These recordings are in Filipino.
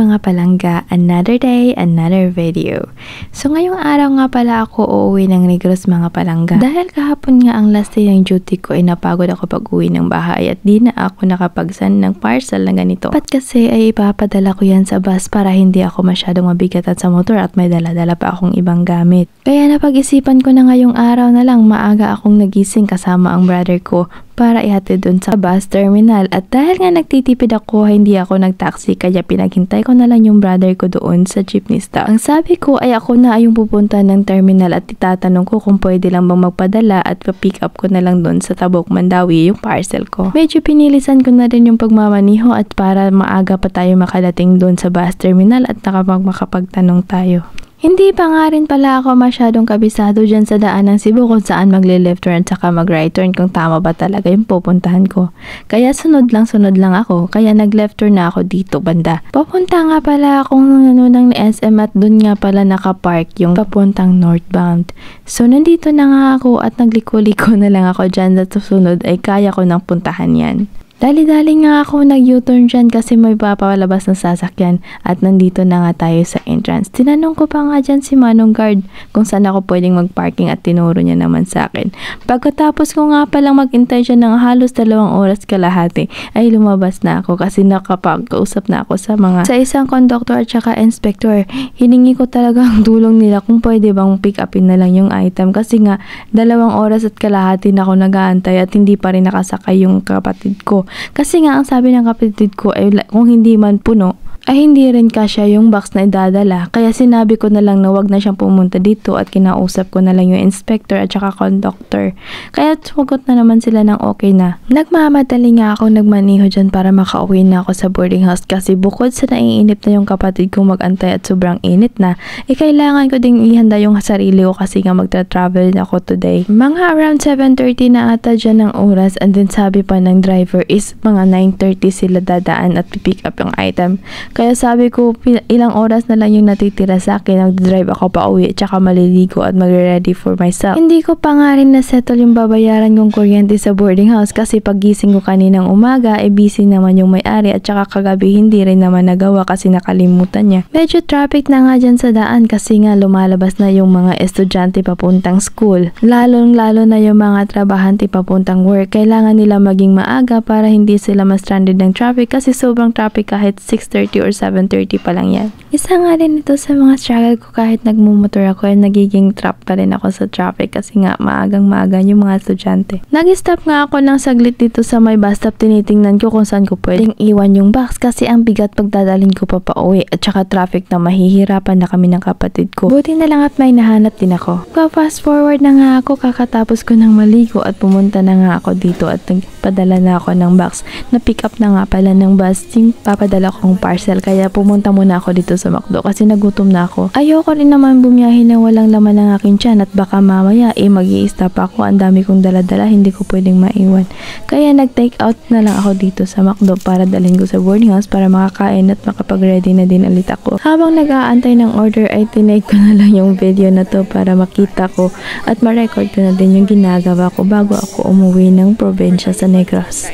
mga palangga, another day, another video. So ngayong araw nga pala ako uuwi ng Negros mga palangga. Dahil kahapon nga ang last day ng duty ko ay napagod ako pag uwi ng bahay at di na ako nakapagsan ng parcel na ganito. Dapat kasi ay ipapadala ko yan sa bus para hindi ako masyadong mabigatan sa motor at may dala-dala pa akong ibang gamit. Kaya napag-isipan ko na ngayong araw na lang maaga akong nagising kasama ang brother ko para ihatid dun sa bus terminal. At dahil nga nagtitipid ako, hindi ako nagtaxi kaya pinaghintay ko na lang yung brother ko doon sa jeepney stop. Ang sabi ko ay ako na yung pupunta ng terminal at itatanong ko kung pwede lang bang magpadala at pa-pick up ko na lang doon sa Tabok, Mandawi yung parcel ko. Medyo pinilisan ko na rin yung pagmamaniho at para maaga pa tayo makadating doon sa bus terminal at makapagtanong tayo. Hindi pa nga rin pala ako masyadong kabisado dyan sa daan ng Cebu kung saan magle-left turn at saka mag-right turn kung tama ba talaga yung pupuntahan ko. Kaya sunod lang ako, kaya nag-left turn na ako dito banda. Papunta nga pala akong ng SM at dun nga pala nakapark yung papuntang northbound. So nandito na nga ako at nagliko-liko na lang ako dyan at susunod ay kaya ko nang puntahan yan. Dali-dali nga ako nag-U-turn dyan kasi may papalabas ng sasakyan at nandito na nga tayo sa entrance. Tinanong ko pa nga dyan si Manong Guard kung saan ako pwedeng mag-parking at tinuro niya naman sa akin. Pagkatapos ko nga palang mag-intay dyan ng halos 2 oras kalahati ay lumabas na ako kasi nakapag-usap na ako sa isang conductor at saka inspector. Hiningi ko talaga ang tulong nila kung pwede bang pick upin na lang yung item kasi nga 2 oras at kalahati na ako nag-aantay at hindi pa rin nakasakay yung kapatid ko. Kasi nga ang sabi ng kapatid ko ay kung hindi man puno ay hindi rin kasya yung box na idadala. Kaya sinabi ko na lang na wag na siyang pumunta dito at kinausap ko na lang yung inspector at saka conductor. Kaya sumagot na naman sila ng okay na. Nagmamadali nga ako nagmaniho dyan para makauwi na ako sa boarding house kasi bukod sa naiinip na yung kapatid kong mag-antay at sobrang init na, kailangan ko ding ihanda yung sarili ko kasi nga magta-travel na ako today. Mga around 7:30 na ata dyan ng oras and then sabi pa ng driver is mga 9:30 sila dadaan at pipick up yung item. Kaya sabi ko, ilang oras na lang yung natitira sa akin. Nag-drive ako pa uwi, tsaka maliligo at mag-ready for myself. Hindi ko pa nga rin na-settle yung babayaran kong kuryente sa boarding house kasi paggising ko kaninang umaga, busy naman yung may-ari at tsaka kagabi hindi rin naman nagawa kasi nakalimutan niya. Medyo traffic na nga dyan sa daan kasi nga lumalabas na yung mga estudyante papuntang school. Lalong-lalo na yung mga trabahante papuntang work. Kailangan nila maging maaga para hindi sila ma-stranded ng traffic kasi sobrang traffic kahit 6:30 or 7:30 pa lang yan. Isa nga rin ito sa mga struggle ko kahit nagmumotor ako ay nagiging trap pa rin ako sa traffic kasi nga maagang-maaga yung mga estudyante. Nag-stop nga ako ng saglit dito sa may bus stop, tinitingnan ko kung saan ko pwedeng iwan yung box kasi ang bigat pagdadalhin ko pa pauwi at saka traffic na mahihirapan na kami ng kapatid ko. Buti na lang at may nahanap din ako. Fast forward na nga ako kakatapos ko ng maligo at pumunta na nga ako dito at nagpadala na ako ng box. Na-pick up na nga pala ng bus yung papadala kong parcel kaya pumunta muna ako dito sa McDo kasi nagutom na ako. Ayoko rin naman bumiyahe na walang laman ng aking tiyan at baka mamaya mag-i-stop ako. Ang dami kong dala-dala, hindi ko pwedeng maiwan. Kaya nag-take out na lang ako dito sa McDo para dalhin ko sa boarding house para makakain at makapag-ready na din ulit ako. Habang nag-aantay ng order ay tinake ko na lang yung video na to para makita ko at ma-record ko na din yung ginagawa ko bago ako umuwi ng probinsya sa Negros.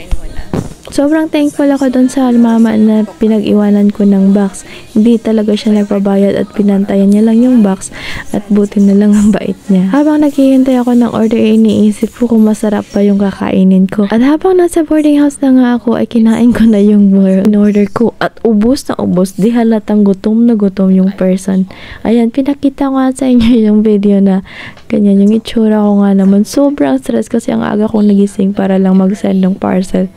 Sobrang thankful ako doon sa mama na pinag-iwanan ko ng box. Hindi talaga siya nagpabayad at pinantayan niya lang yung box at buti na lang ang bait niya. Habang naghihintay ako ng order ay iniisip ko kung masarap pa yung kakainin ko. At habang nasa boarding house na nga ako ay kinain ko na yung order ko at ubos na ubos. Di halatang gutom na gutom yung person. Ayan, pinakita ko nga sa inyo yung video na ganyan yung itsura ko nga naman. Sobrang stress kasi ang aga kong nagising para lang mag-send ng parcel.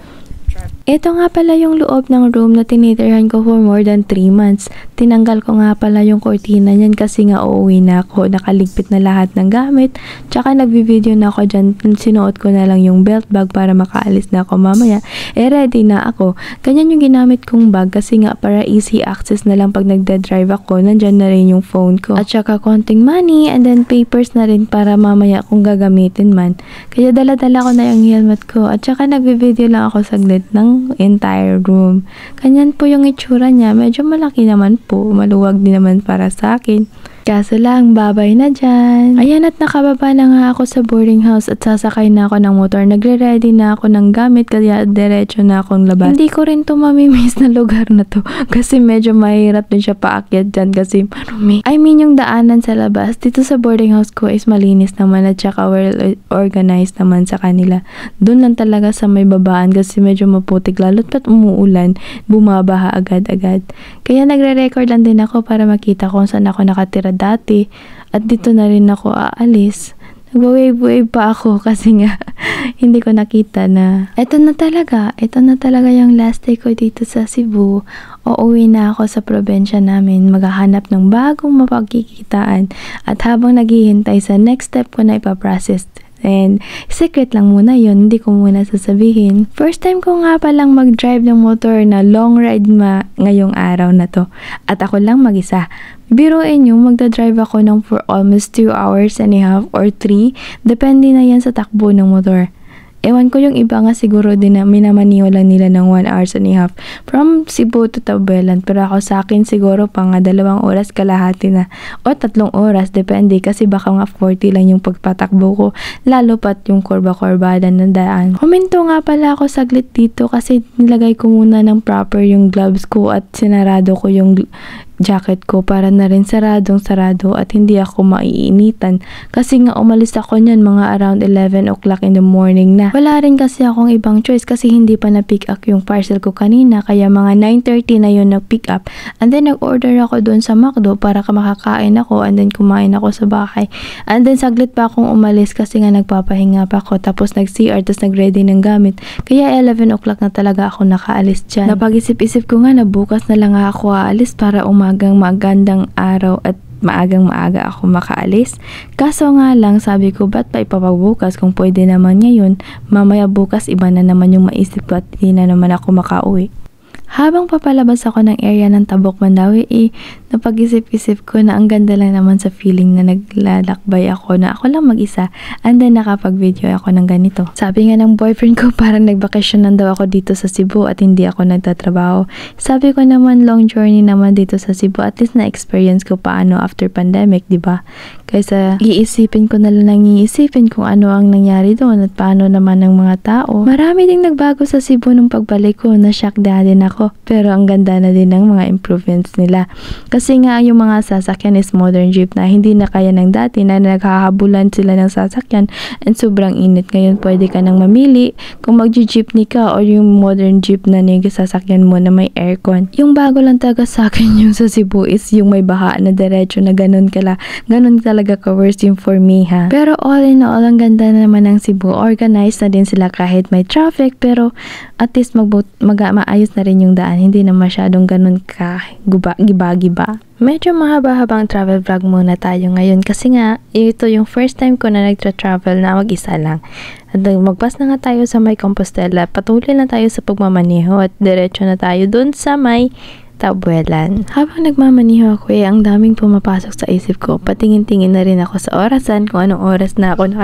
Ito nga pala yung loob ng room na tinitirhan ko for more than 3 months. Tinanggal ko nga pala yung kortina niyan kasi nga uuwi na ako. Nakaligpit na lahat ng gamit. Tsaka nagbi-video na ako dyan. Sinuot ko na lang yung belt bag para makaalis na ako mamaya. Ready na ako. Ganyan yung ginamit kong bag kasi nga para easy access na lang pag nagde-drive ako. Nandyan na rin yung phone ko. At tsaka konting money and then papers na rin para mamaya kung gagamitin man. Kaya dala-dala ko na yung helmet ko. At tsaka nagbi-video lang ako saglit ng entire room. Ganyan po yung itsura niya. Medyo malaki naman po. Maluwag din naman para sa akin. Kaso lang, babay na dyan. Ayan at nakababa na nga ako sa boarding house at sasakay na ako ng motor. Nagre-ready na ako ng gamit kaya diretso na akong labas. Hindi ko rin to mamimiss na lugar na to kasi medyo mahirap din siya paakyat dyan kasi marumi. I mean yung daanan sa labas dito sa boarding house ko is malinis naman at saka well organized naman sa kanila. Doon lang talaga sa may babaan kasi medyo maputik lalo't pat umuulan, bumabaha agad-agad. Kaya nagre-record lang din ako para makita kung saan ako nakatira dati at dito na rin ako aalis. Nagwa-wave pa ako kasi nga hindi ko nakita na ito na talaga yung last day ko dito sa Cebu. Uuwi na ako sa probinsya namin, maghahanap ng bagong mapagkikitaan at habang naghihintay sa next step ko na ipaprocess. And secret lang muna yun, hindi ko muna sasabihin. First time ko nga palang mag-drive ng motor na long ride ngayong araw na to. At ako lang mag-isa. Biruin nyo, magdadrive ako ng for almost 2 hours and a half or 3. Depende na yan sa takbo ng motor. Ewan ko yung iba nga siguro din na minamaniho lang nila ng 1 hours and a half from Cebu to Tabuelan. Pero ako sa akin siguro pang 2 oras kalahati na o 3 oras depende kasi baka nga 40 lang yung pagpatakbo ko lalo pat yung kurba-kurbada ng daan. Huminto nga pala ako saglit dito kasi nilagay ko muna ng proper yung gloves ko at sinarado ko yung jacket ko para na rin saradong-sarado at hindi ako maiinitan kasi nga umalis ako niyan mga around 11 o'clock in the morning na. Wala rin kasi akong ibang choice kasi hindi pa na-pick up yung parcel ko kanina kaya mga 9:30 na yun nag-pick up and then nag-order ako doon sa McDo para makakain ako and then kumain ako sa bahay and then saglit pa akong umalis kasi nga nagpapahinga pa ako tapos nag-CR tapos nag-ready ng gamit kaya 11 o'clock na talaga ako nakaalis dyan. Napag-isip-isip ko nga na bukas na lang ako aalis para magandang araw at maaga ako makaalis. Kaso nga lang sabi ko ba't pa ipapagbukas kung pwede naman ngayon, mamaya bukas iba na naman yung maisip ko at hindi na naman ako makauwi. Habang papalabas ako ng area ng Tabok Mandawi, napag-isip-isip ko na ang ganda lang naman sa feeling na naglalakbay ako na ako lang mag-isa and then nakapag-video ako ng ganito. Sabi nga ng boyfriend ko parang nagbakasyon lang daw ako dito sa Cebu at hindi ako nagtatrabaho. Sabi ko naman long journey naman dito sa Cebu at least na-experience ko paano after pandemic, diba? Kaysa iisipin ko na lang iisipin kung ano ang nangyari doon at paano naman ng mga tao. Marami ding nagbago sa Cebu nung pagbalik ko, na-shock din ako. Pero ang ganda na din ng mga improvements nila. Kasi nga yung mga sasakyan is modern jeep na hindi na kaya ng dati na naghahabulan sila ng sasakyan and sobrang init. Ngayon pwede ka nang mamili kung magji-jeepney ka or yung modern jeep na sasakyan mo na may aircon. Yung bago lang talaga sa akin yung sa Cebu is yung may baha na diretso na ganun talaga ka-worst yung for me ha. Pero all in all, ang ganda naman ng Cebu. Organized na din sila kahit may traffic pero at least maayos na rin yung daan. Hindi na masyadong ganun ka giba-giba. Medyo mahaba-habang travel vlog muna tayo ngayon kasi nga ito yung first time ko na nagtra-travel na mag-isa lang. At magpas na nga tayo sa may Compostela. Patuloy na tayo sa pagmamaneho at diretso na tayo dun sa may Tabuelan. Habang nagmamaniho ako ang daming pumapasok sa isip ko. Patingin-tingin na rin ako sa orasan kung anong oras na ako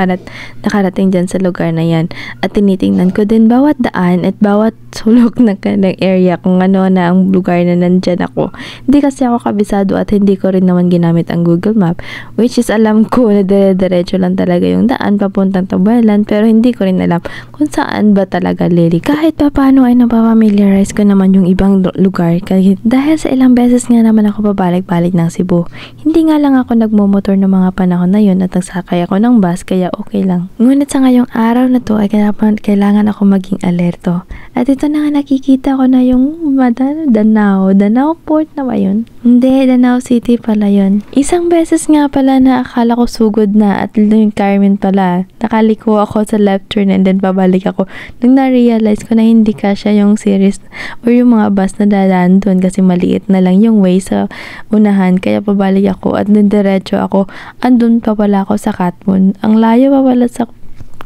nakarating dyan sa lugar na yan. At tinitingnan ko din bawat daan at bawat sulok ng area kung ano na ang lugar na nandyan ako. Hindi kasi ako kabisado at hindi ko rin naman ginamit ang Google Map, which is alam ko na dire-diretso lang talaga yung daan papuntang Tabuelan pero hindi ko rin alam kung saan ba talaga lilik. Kahit pa paano ay napapamiliarize ko naman yung ibang lugar dahil sa ilang beses nga naman ako pabalik-balik ng Cebu. Hindi nga lang ako nagmumotor ng mga panahon na yun at nagsakay ako ng bus kaya okay lang. Ngunit sa ngayong araw na to ay kailangan ako maging alerto. At ito na nga nakikita ko na yung Danao Port na ba yun? Hindi, Danao City pala yun. Isang beses nga pala na akala ko sugod na at yung Carmen pala. Nakaliko ako sa left turn and then pabalik ako. Nung na-realize ko na hindi kasya yung series or yung mga bus na dadaan doon kasi maliit na lang yung way sa unahan kaya pabalik ako at diretso ako andun pa pala ako sa Katmon. Ang layo pa pala sa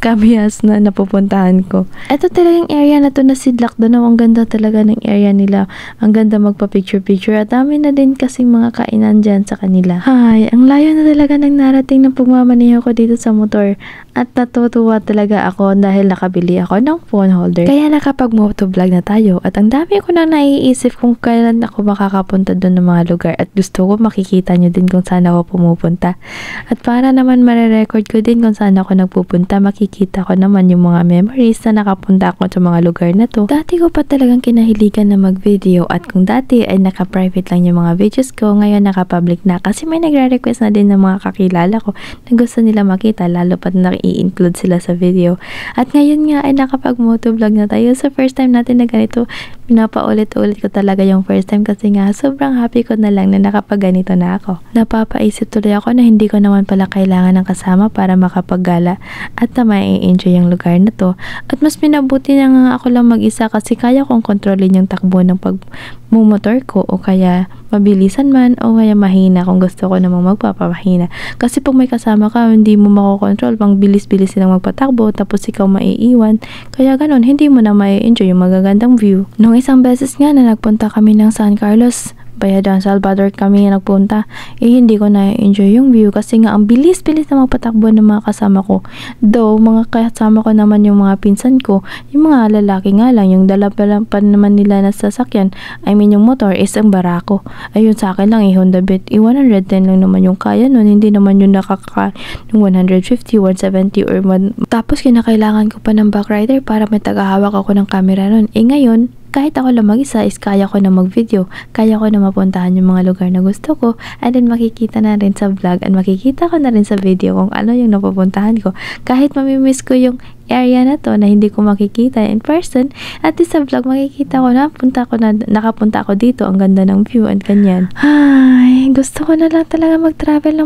kabihas na napupuntahan ko. Ito talagang area na to na Sidlak Danau. Ang ganda talaga ng area nila. Ang ganda magpa-picture-picture at dami na din kasi mga kainan dyan sa kanila. Ay, ang layo na talaga ng narating ng pagmamaneho ko dito sa motor at natutuwa talaga ako dahil nakabili ako ng phone holder. Kaya nakapag-motovlog na tayo at ang dami ko na naiisip kung kailan ako makakapunta doon ng mga lugar at gusto ko makikita nyo din kung saan ako pumupunta. At para naman mare-record ko din kung saan ako nagpupunta, makikita ko naman yung mga memories na nakapunta ako sa mga lugar na to. Dati ko pa talagang kinahiligan na mag-video at kung dati ay naka-private lang yung mga videos ko, ngayon naka-public na kasi may nagre-request na din ng mga kakilala ko na gusto nila makita lalo pat na i-include sila sa video. At ngayon nga ay nakapag-motovlog na tayo. So first time natin na ganito, pinapaulit-ulit ko talaga yung first time kasi nga sobrang happy ko na lang na nakapag-ganito na ako. Napapaisip tuloy ako na hindi ko naman pala kailangan ng kasama para makapaggala at na mai-enjoy yung lugar na to. At mas minabuti na nga ako lang mag-isa kasi kaya kong kontrolin yung takbo ng pagmumotor ko o kaya mabilisan man o kaya mahina kung gusto ko namang magpapamahina. Kasi pag may kasama ka, hindi mo makokontrol, pang bilis-bilis silang magpatakbo tapos ikaw maiiwan. Kaya ganun, hindi mo na mai-enjoy yung magagandang view. Nung isang beses nga na nagpunta kami ng San Carlos, Bayadan, Salvador kami nagpunta, hindi ko na-enjoy yung view kasi nga ang bilis-bilis na magpatakbo ng mga kasama ko. Though, mga kasama ko naman yung mga pinsan ko, yung mga lalaki nga lang, yung dala pa naman nila na sasakyan, I mean yung motor is ang barako. Ayun sa akin lang, Honda Beat, 110 lang naman yung kaya nun, hindi naman yung nakaka yung 150, 170 or tapos kinakailangan ko pa ng backrider para may tagahawak ako ng camera nun. Ngayon, kahit ako lang mag-isa is kaya ko na mag-video, kaya ko na mapuntahan yung mga lugar na gusto ko, and then makikita na rin sa vlog and makikita ko na rin sa video kung ano yung napupuntahan ko. Kahit mamimiss ko yung area na to na hindi ko makikita in person, at sa vlog makikita ko na nakapunta ako dito, ang ganda ng view and ganyan. Ay, gusto ko na lang talaga mag-travel.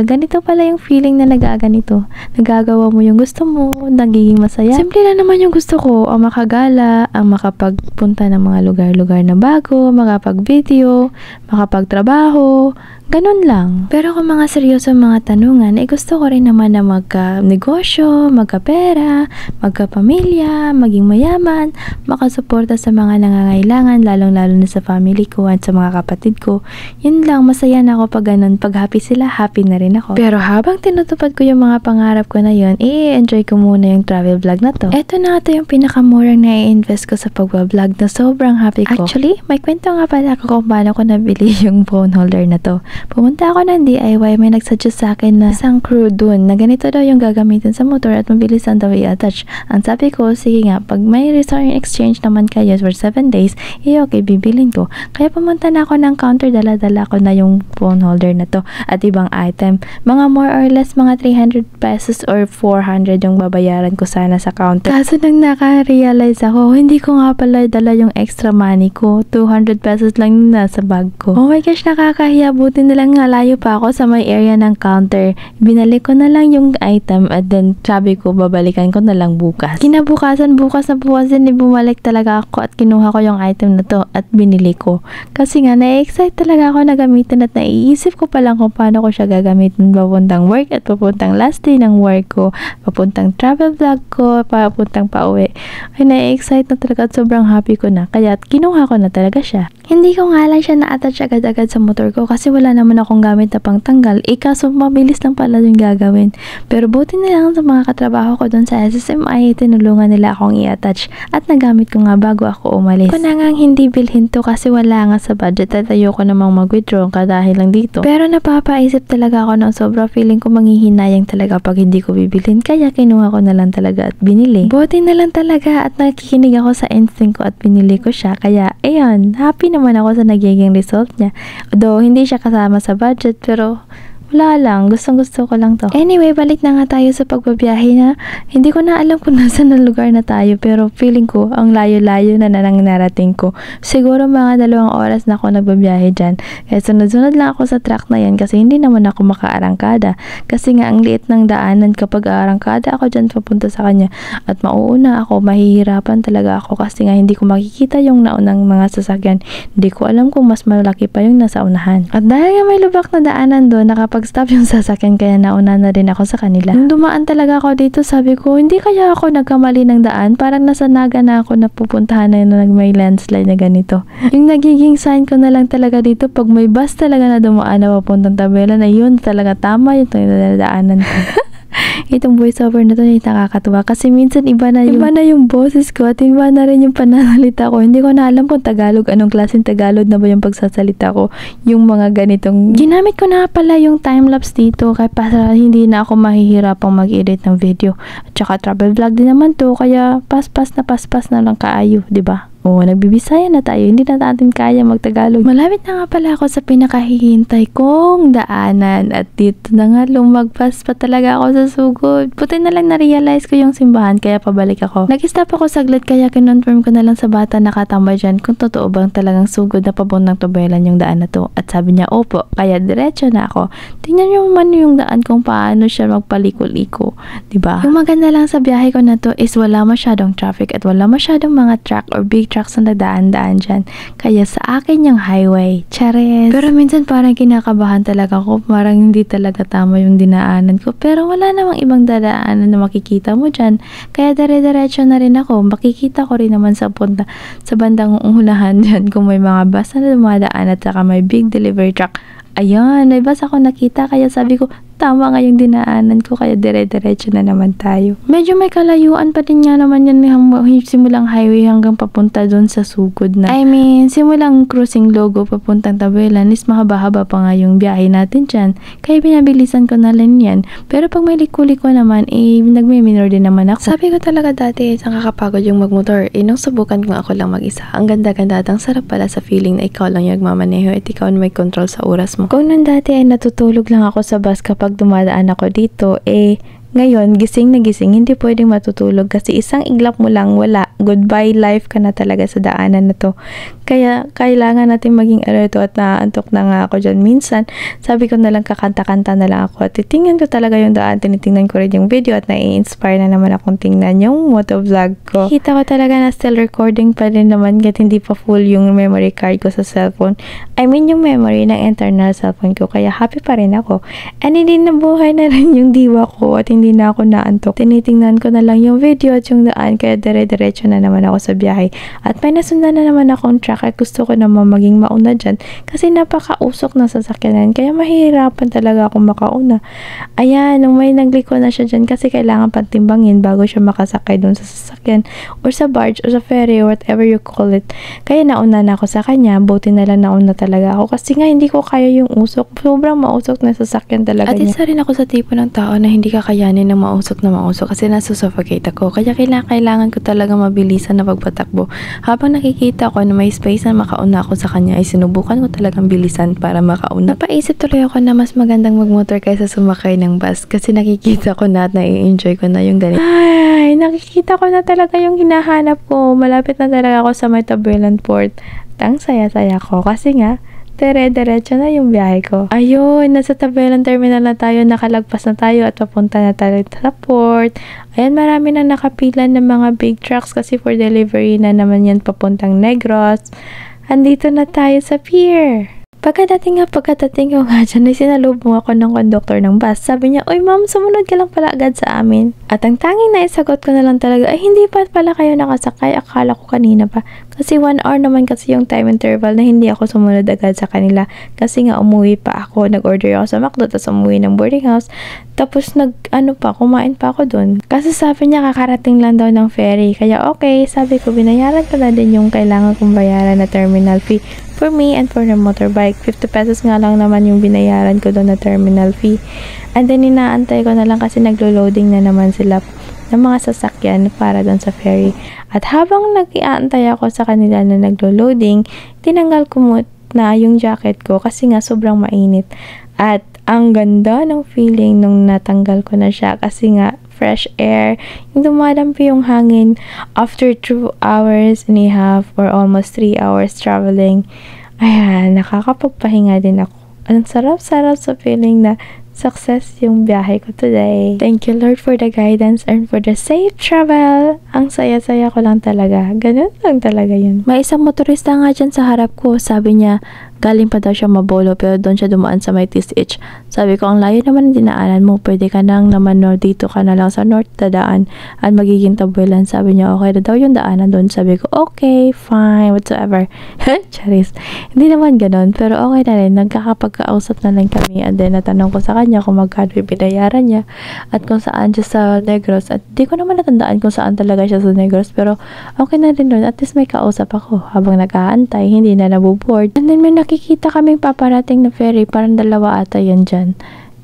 Ganito pala yung feeling na nagaganito. Nagagawa mo yung gusto mo, nagiging masaya. Simple lang naman yung gusto ko, ang makagala, ang makapagpunta ng mga lugar-lugar na bago, makapag-video, makapagtrabaho, ganun lang. Pero kung mga seryoso mga tanungan, gusto ko rin naman na magka-negosyo, magka-pera, magka-pamilya, maging mayaman, makasuporta sa mga nangangailangan, lalong-lalo na sa family ko at sa mga kapatid ko. Yun lang, masaya na ako pag ganun. Pag happy sila, happy na rin ako. Pero habang tinutupad ko yung mga pangarap ko na yun, i-enjoy ko muna yung travel vlog na to. Ito na ito yung pinakamurang na i-invest ko sa pagbablog na sobrang happy ko. Actually, may kwento nga pala ako kung paano ko nabili yung phone holder na to. Pumunta ako ng DIY, may nagsuggest sa akin na isang crew dun na ganito daw yung gagamitin sa motor at mabilis ang daw i-attach. Ang sabi ko, sige nga, pag may return exchange naman kayo for 7 days, okay, bibilin ko. Kaya pumunta na ako ng counter, dala-dala ko na yung phone holder na to at ibang item. Mga more or less mga 300 pesos or 400 yung babayaran ko sana sa counter. Kaso nang naka-realize ako, hindi ko nga pala dala yung extra money ko. 200 pesos lang yung nasa bag ko. Oh my gosh, nakakahiya. Buti na lang nga layo pa ako sa may area ng counter. Binalik ko na lang yung item at then sabi ko, babalikan ko na lang bukas. Kinabukasan, bukas din, bumalik talaga ako at kinuha ko yung item na to at binili ko. Kasi nga, na-excite talaga ako na gamitin at naiisip ko pa lang kung paano ko siya gagamitin papuntang work at papuntang last day ng work ko, papuntang travel vlog ko, papuntang pauwi. Ay, na-excite na talaga at sobrang happy ko na. Kaya kinuha ko na talaga siya. Hindi ko nga lang siya na-attach agad-agad sa motor ko kasi wala naman akong gamit na pangtanggal. Kaso mabilis lang pala yung gagawin. Pero buti na lang sa mga katrabaho ko doon sa SSMI, tinulungan nila akong i-attach at nagamit ko nga bago ako umalis. Ko na nga hindi bilhin to kasi wala nga sa budget at ayoko namang mag-withdraw dahil lang dito. Pero napapaisip talaga ako ng sobra, feeling ko manghihinayang talaga pag hindi ko bibilhin, kaya kinuha ko na lang talaga at binili. Buti na lang talaga at nakikinig ako sa instinct ko at binili ko siya. Kaya ayun, happy naman ako sa nagiging result niya. Though hindi siya kasama sa budget, pero wala lang, gustong-gusto ko lang to. Anyway, balik na nga tayo sa pagbabiyahe na hindi ko na alam kung nasa na lugar na tayo, pero feeling ko ang layo-layo na narating ko. Siguro mga 2 oras na ako nagbabiyahe dyan. Kaya sunod-sunod lang ako sa track na yan kasi hindi naman ako makaarangkada. Kasi nga ang liit ng daanan kapag aarangkada ako dyan papunta sa kanya at mauuna ako, mahihirapan talaga ako kasi nga hindi ko makikita yung naunang mga sasakyan. Hindi ko alam kung mas malaki pa yung nasa unahan. At dahil nga may lubak na daanan doon, nakapag-stop yung sasakyan kaya nauna na rin ako sa kanila. Nung dumaan talaga ako dito, sabi ko, hindi kaya ako nagkamali ng daan? Parang nasa Naga na ako na pupuntahan na may landslide na ganito. Yung nagiging sign ko na lang talaga dito, pag may bus talaga na dumaan na papuntang Tabelan, na yun talaga tama yung daanan ko. Itong voiceover na to ay nakakatuwa kasi minsan iba na yung boses ko at iba na rin yung pananalita ko. Hindi ko na alam kung Tagalog, anong klaseng Tagalog na ba yung pagsasalita ko. Yung mga ganitong, ginamit ko na pala yung time-lapse dito kaya para hindi na ako mahihirapang mag-edit ng video. At saka travel vlog din naman to kaya paspas na lang kaayo, di ba? Oo, nagbibisaya na tayo. Hindi na natin kaya magtagalog. Malapit na nga pala ako sa pinakahihintay kong daanan. At dito na nga lumagpas pa talaga ako sa sugod. Buti na lang na-realize ko yung simbahan kaya pabalik ako. Nag-stop ako saglit kaya kinonfirm ko na lang sa bata nakatambay dyan kung totoo bang talagang sugod na pabuntang Tabelan yung daan na to. At sabi niya, opo. Kaya diretso na ako. Tingnan niyo man yung daan kung paano siya magpaliko-liko. Diba? Yung maganda lang sa biyahe ko na to is wala masyadong traffic at wala masyadong mga truck or big trucks na daan-daan dyan. Kaya sa akin yung highway. Chares! Pero minsan parang kinakabahan talaga ako. Parang hindi talaga tama yung dinaanan ko. Pero wala namang ibang dadaanan na makikita mo dyan. Kaya dire-diretso na rin ako. Makikita ko rin naman sa bandang unahan dyan kung may mga bus na dumadaan at saka may big delivery truck. Ayan, may bus ako nakita kaya sabi ko, tama nga yung dinaanan ko kaya dire-diretso na naman tayo. Medyo may kalayuan pa din nga naman yan simulang highway hanggang papunta doon sa sugod na. I mean, simulang cruising logo papuntang Tabelan is mahaba-haba pa nga yung biyahe natin dyan. Kaya binabilisan ko na lang yan. Pero pag may liko-liko naman, nagme-minor din naman ako. Sabi ko talaga dati, isang kakapagod yung magmotor. Nung subukan ko ako lang mag-isa. Ang ganda-ganda at ang sarap pala sa feeling na ikaw lang yung magmamaneho at ikaw na may control sa oras mo. Kung nung dati ay natutulog lang ako sa bus kapag dumadaan ako dito, ngayon, gising na gising, hindi pwedeng matutulog kasi isang iglap mo lang, wala. Goodbye life ka na talaga sa daanan na to. Kaya, kailangan natin maging alerto at naantok na nga ako dyan. Minsan, sabi ko na lang kakanta-kanta na lang ako at titingnan ko talaga yung daan. Tinitingnan ko rin yung video at nai-inspire na naman akong tingnan yung motovlog ko. Kita ko talaga na still recording pa rin naman kahit hindi pa full yung memory card ko sa cellphone. I mean, yung memory ng internal cellphone ko. Kaya happy pa rin ako. And hindi nabuhay na rin yung diwa ko at hindi na ako naantok. Tinitingnan ko na lang yung video at yung daan kaya dire-diretso na naman ako sa biyahe. At may nasundan na naman akong track at gusto ko naman maging mauna dyan kasi napakausok na sasakyanan kaya mahihirapan talaga akong makauna. Ayan, nung may nagliko na siya dyan kasi kailangan patimbangin bago siya makasakay dun sa sasakyan or sa barge or sa ferry or whatever you call it. Kaya nauna na ako sa kanya. Buti na lang nauna talaga ako kasi nga hindi ko kaya yung usok. Sobrang mausok na sasakyan talaga niya. At isa rin ako sa tipo ng tao na hindi kakayanin ng mausok kasi nasusuffocate ako. Kaya kailangan ko talaga mabilisan na pagpatakbo. Habang nakikita ko na may space na makauna ako sa kanya ay sinubukan ko talagang bilisan para makauna. Napaisip tuloy ako na mas magandang magmotor kaysa sumakay ng bus kasi nakikita ko na at nai-enjoy ko na yung ganito. Ay, nakikita ko na talaga yung hinahanap ko. Malapit na talaga ako sa may Tabelan Port. Ang saya-saya ko kasi nga dire-diretso na yung biyahe ko. Ayun, nasa Tabelan Terminal na tayo, nakalagpas na tayo at papunta na tayo sa port. Ayan, marami na nakapila ng mga big trucks kasi for delivery na naman yan papuntang Negros. Andito na tayo sa pier. Pagkadating ko nga dyan, ay sinalubong ako ng conductor ng bus. Sabi niya, "Oy ma'am, sumunod ka lang pala agad sa amin." At ang tanging naisagot ko na lang talaga, ay hindi pa pala kayo nakasakay, akala ko kanina pa. Kasi 1 hour naman kasi yung time interval na hindi ako sumunod agad sa kanila. Kasi nga umuwi pa ako, nag-order ako sa McDo, tapos umuwi ng boarding house. Tapos kumain pa ako dun. Kasi sabi niya kakarating lang daw ng ferry. Kaya okay, sabi ko binayaran ko na din yung kailangan kong bayaran na terminal fee for me and for the motorbike. 50 pesos nga lang naman yung binayaran ko doon na terminal fee. And then inaantay ko na lang kasi naglo-loading na naman sila ng mga sasakyan para doon sa ferry. At habang nag-iantay ako sa kanila na naglo-loading, tinanggal ko na yung jacket ko kasi nga sobrang mainit. At ang ganda ng feeling nung natanggal ko na siya kasi nga fresh air, yung dumadampi yung hangin after 2 hours and a half or almost 3 hours traveling. Ayan, nakakapagpahinga din ako. Ang sarap-sarap sa feeling na success yung biyahe ko today. Thank you Lord for the guidance and for the safe travel. Ang saya-saya ko lang talaga. Ganun lang talaga yun. May isang motorista nga dyan sa harap ko. Sabi niya, galing pa daw siya Mabolo pero doon siya dumaan sa may TSH. Sabi ko, ang layo naman ang dinaanan mo, pwede ka nang naman dito ka na lang sa north dadaan at magiging Tabuelan. Sabi niya, okay na daw yung daanan doon. Sabi ko, okay, fine, whatsoever. Charis. Hindi naman ganon, pero okay na rin. Nagkakapagkausap na lang kami and then natanong ko sa kanya kung magkano yung binayaran niya at kung saan siya sa Negros. At di ko naman natandaan kung saan talaga siya sa Negros, pero okay na rin doon. At least may kausap ako habang nag-aantay, hindi na nabuboard. And then may nakikita kaming paparating na ferry, parang 2 ata yan dyan.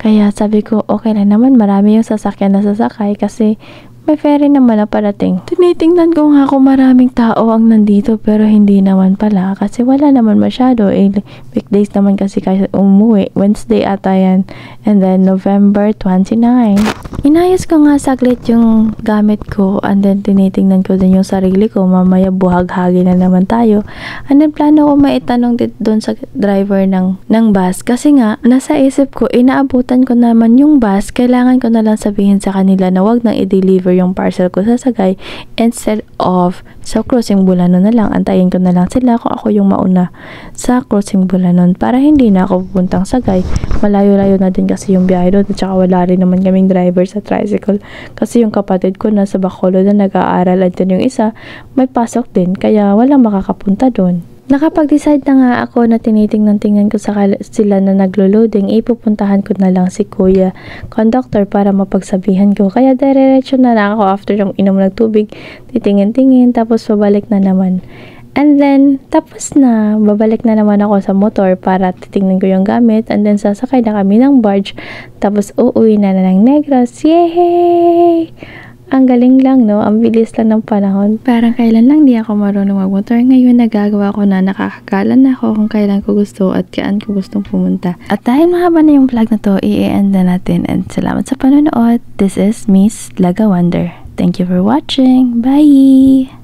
Kaya sabi ko, okay lang naman, marami yung sasakyan na sasakay kasi may ferry naman na parating. Tinitingnan ko nga kung maraming tao ang nandito pero hindi naman pala kasi wala naman masyado. Weekdays naman kasi umuwi. Wednesday ata yan. And then November 29. Inayos ko nga saglit yung gamit ko and then tinitingnan ko din yung sarili ko. Mamaya buhaghagi na naman tayo. And then plano ko maitanong doon sa driver ng bus kasi nga nasa isip ko inaabutan ko naman yung bus. Kailangan ko na lang sabihin sa kanila na wag nang i-deliver yung parcel ko sa Sagay instead of sa Crossing Bulanon na lang. Antayin ko na lang sila kung ako yung mauna sa Crossing Bulanon para hindi na ako pupuntang Sagay. Malayo-layo na din kasi yung biyahe doon at saka wala rin naman kaming driver sa tricycle kasi yung kapatid ko nasa Bacolod na nag-aaral at yung isa may pasok din kaya walang makakapunta doon. Nakapag-decide na nga ako na tinitingnan-tingnan ko sila na naglo-loading, ipupuntahan ko na lang si Kuya Conductor para mapagsabihan ko. Kaya diretso na lang ako after yung inom ng tubig, titingin-tingin, tapos babalik na naman. And then, tapos na, babalik na naman ako sa motor para titingnan ko yung gamit. And then, sasakay na kami ng barge. Tapos, uuwi na ng Negros. Yay! Ang galing lang, no? Ang bilis lang ng panahon. Parang kailan lang di ako marunong magmotor. Ngayon, nagagawa ko na, nakakakala na ako kung kailan ko gusto at kailan ko gustong pumunta. At dahil mahaba na yung vlog na to, i-end na natin. And salamat sa panonood. This is Miss Laga Wonder. Thank you for watching. Bye!